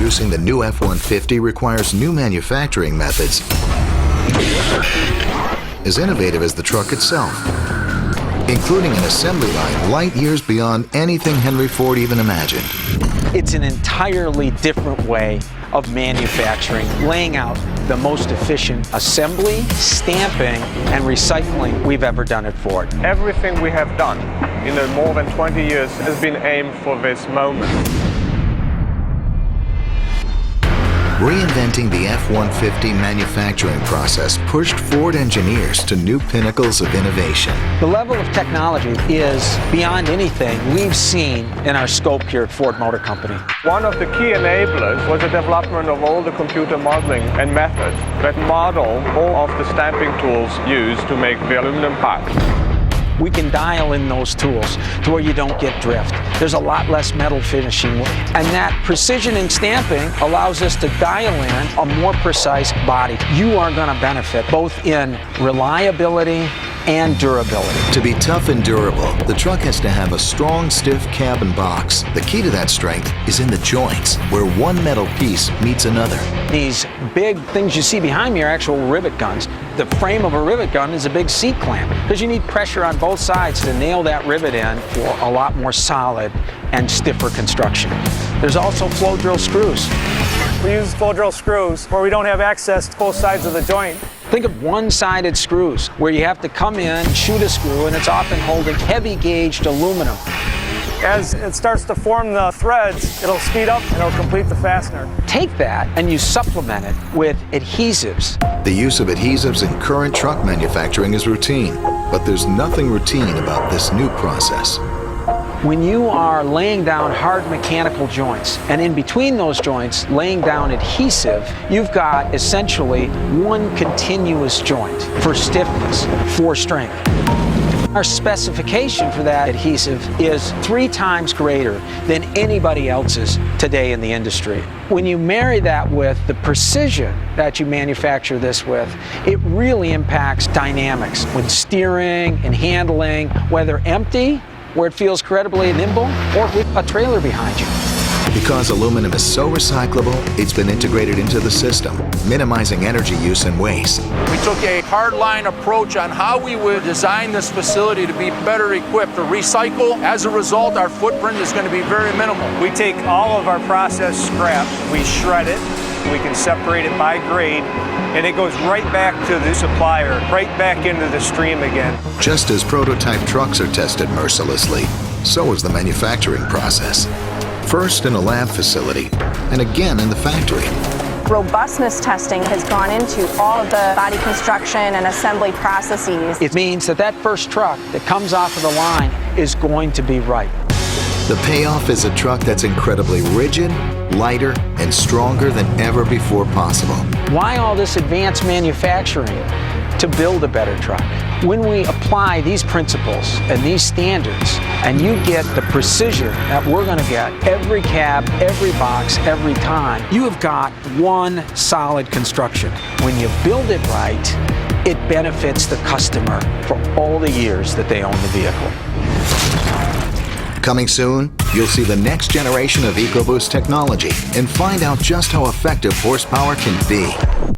Producing the new F-150 requires new manufacturing methods as innovative as the truck itself, including an assembly line light years beyond anything Henry Ford even imagined. It's an entirely different way of manufacturing, laying out the most efficient assembly, stamping, and recycling we've ever done at Ford. Everything we have done in the more than 20 years has been aimed for this moment. Reinventing the F-150 manufacturing process pushed Ford engineers to new pinnacles of innovation. The level of technology is beyond anything we've seen in our scope here at Ford Motor Company. One of the key enablers was the development of all the computer modeling and methods that model all of the stamping tools used to make the aluminum parts. We can dial in those tools to where you don't get drift. There's a lot less metal finishing. And that precision in stamping allows us to dial in a more precise body. You are going to benefit both in reliability and durability. To be tough and durable, the truck has to have a strong, stiff cab and box. The key to that strength is in the joints, where one metal piece meets another. These big things you see behind me are actual rivet guns. The frame of a rivet gun is a big seat clamp because you need pressure on both sides to nail that rivet in for a lot more solid and stiffer construction. There's also flow drill screws. We use flow drill screws where we don't have access to both sides of the joint. Think of one-sided screws where you have to come in, shoot a screw, and it's often holding heavy-gauged aluminum. As it starts to form the threads, it'll speed up and it'll complete the fastener. Take that and you supplement it with adhesives. The use of adhesives in current truck manufacturing is routine, but there's nothing routine about this new process. When you are laying down hard mechanical joints, and in between those joints laying down adhesive, you've got essentially one continuous joint for stiffness, for strength. Our specification for that adhesive is 3 times greater than anybody else's today in the industry. When you marry that with the precision that you manufacture this with, it really impacts dynamics when steering and handling, whether empty, where it feels incredibly nimble, or with a trailer behind you. Because aluminum is so recyclable, it's been integrated into the system, minimizing energy use and waste. We took a hardline approach on how we would design this facility to be better equipped to recycle. As a result, our footprint is going to be very minimal. We take all of our processed scrap, we shred it, we can separate it by grade, and it goes right back to the supplier, right back into the stream again. Just as prototype trucks are tested mercilessly, so is the manufacturing process. First in a lab facility, and again in the factory. Robustness testing has gone into all of the body construction and assembly processes. It means that that first truck that comes off of the line is going to be right. The payoff is a truck that's incredibly rigid, lighter, and stronger than ever before possible. Why all this advanced manufacturing? To build a better truck. When we apply these principles and these standards, and you get the precision that we're going to get every cab, every box, every time, you have got one solid construction. When you build it right, it benefits the customer for all the years that they own the vehicle. Coming soon, you'll see the next generation of EcoBoost technology and find out just how effective horsepower can be.